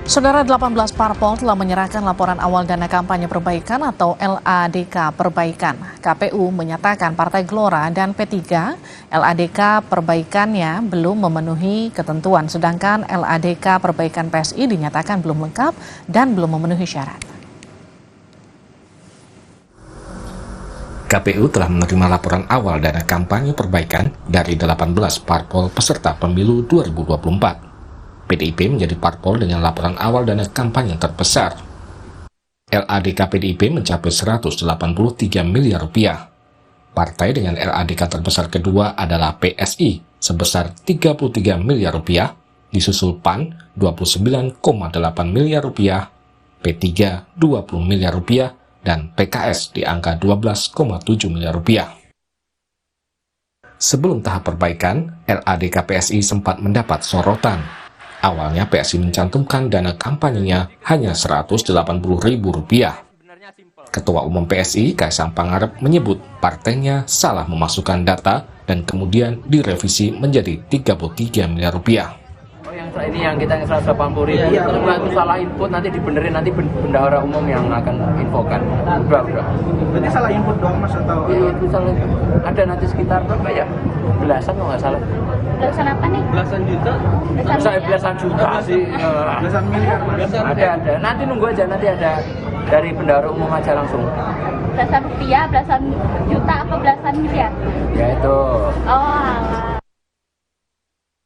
Saudara, 18 parpol telah menyerahkan laporan awal dana kampanye perbaikan atau LADK perbaikan. KPU menyatakan Partai Gelora dan P3 LADK perbaikannya belum memenuhi ketentuan, sedangkan LADK perbaikan PSI dinyatakan belum lengkap dan belum memenuhi syarat. KPU telah menerima laporan awal dana kampanye perbaikan dari 18 parpol peserta pemilu 2024. PDIP menjadi parpol dengan laporan awal dana kampanye terbesar. LADK PDIP mencapai 183 miliar rupiah. Partai dengan LADK terbesar kedua adalah PSI sebesar 33 miliar rupiah, disusul PAN 29,8 miliar rupiah, P3 20 miliar rupiah, dan PKS di angka 12,7 miliar rupiah. Sebelum tahap perbaikan, LADK PSI sempat mendapat sorotan. Awalnya PSI mencantumkan dana kampanyenya hanya Rp180.000. Ketua Umum PSI, Kaisang Pangarep, menyebut partainya salah memasukkan data dan kemudian direvisi menjadi Rp33 miliar. Oh, yang ini yang kita 180.000 itu salah input, nanti dibenerin, nanti bendahara umum yang akan infokan. Udah. Berarti salah input doang Mas atau? Iya, itu salah. Ada nanti sekitar berapa ya? Belasan kalau nggak salah. Belasan apa nih? Belasan juta? Saya belasan juta sih. Belasan miliar? Ada. Nanti nunggu aja, nanti ada dari bendahara umum aja langsung. Belasan rupiah, belasan juta, apa belasan miliar? Ya itu. Oh, alah.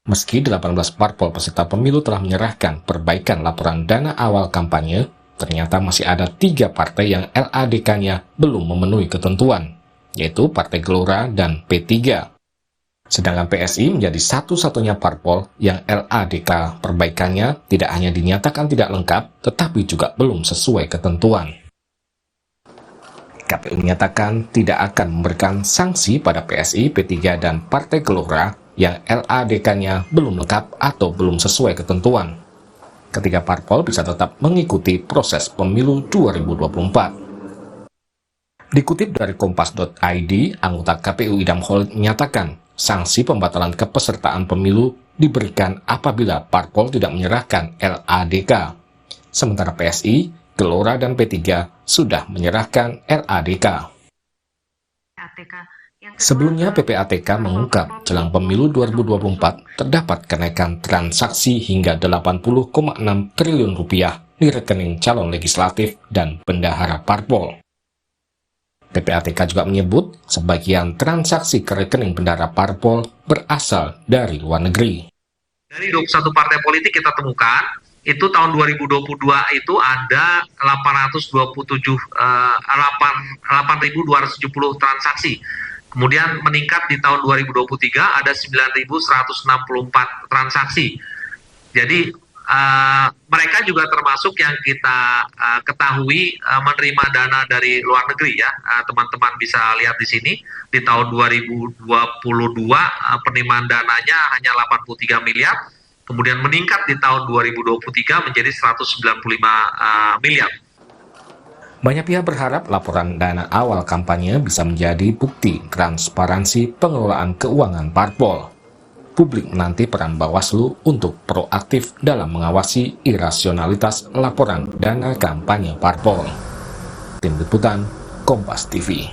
Meski 18 parpol peserta pemilu telah menyerahkan perbaikan laporan dana awal kampanye, ternyata masih ada 3 partai yang LADK-nya belum memenuhi ketentuan, yaitu Partai Gelora dan P3. Sedangkan PSI menjadi satu-satunya parpol yang LADK perbaikannya tidak hanya dinyatakan tidak lengkap, tetapi juga belum sesuai ketentuan. KPU menyatakan tidak akan memberikan sanksi pada PSI, P3, dan Partai Gelora yang LADK-nya belum lengkap atau belum sesuai ketentuan. Ketiga parpol bisa tetap mengikuti proses pemilu 2024. Dikutip dari Kompas.id, anggota KPU Idam Khalid menyatakan sanksi pembatalan kepesertaan pemilu diberikan apabila parpol tidak menyerahkan LADK. Sementara PSI, Gelora, dan P3 sudah menyerahkan LADK. Sebelumnya, PPATK mengungkap jelang pemilu 2024 terdapat kenaikan transaksi hingga 80,6 triliun rupiah di rekening calon legislatif dan bendahara parpol. PPATK juga menyebut sebagian transaksi ke rekening bendahara parpol berasal dari luar negeri. Dari 21 partai politik kita temukan, itu tahun 2022 itu ada 8.270 transaksi. Kemudian meningkat di tahun 2023 ada 9.164 transaksi. Jadi mereka juga termasuk yang kita ketahui menerima dana dari luar negeri ya. Teman-teman bisa lihat di sini di tahun 2022 penerimaan dananya hanya 83 miliar. Kemudian meningkat di tahun 2023 menjadi 195 miliar. Banyak pihak berharap laporan dana awal kampanye bisa menjadi bukti transparansi pengelolaan keuangan parpol. Publik menanti peran Bawaslu untuk proaktif dalam mengawasi irasionalitas laporan dana kampanye parpol. Tim Liputan, Kompas TV.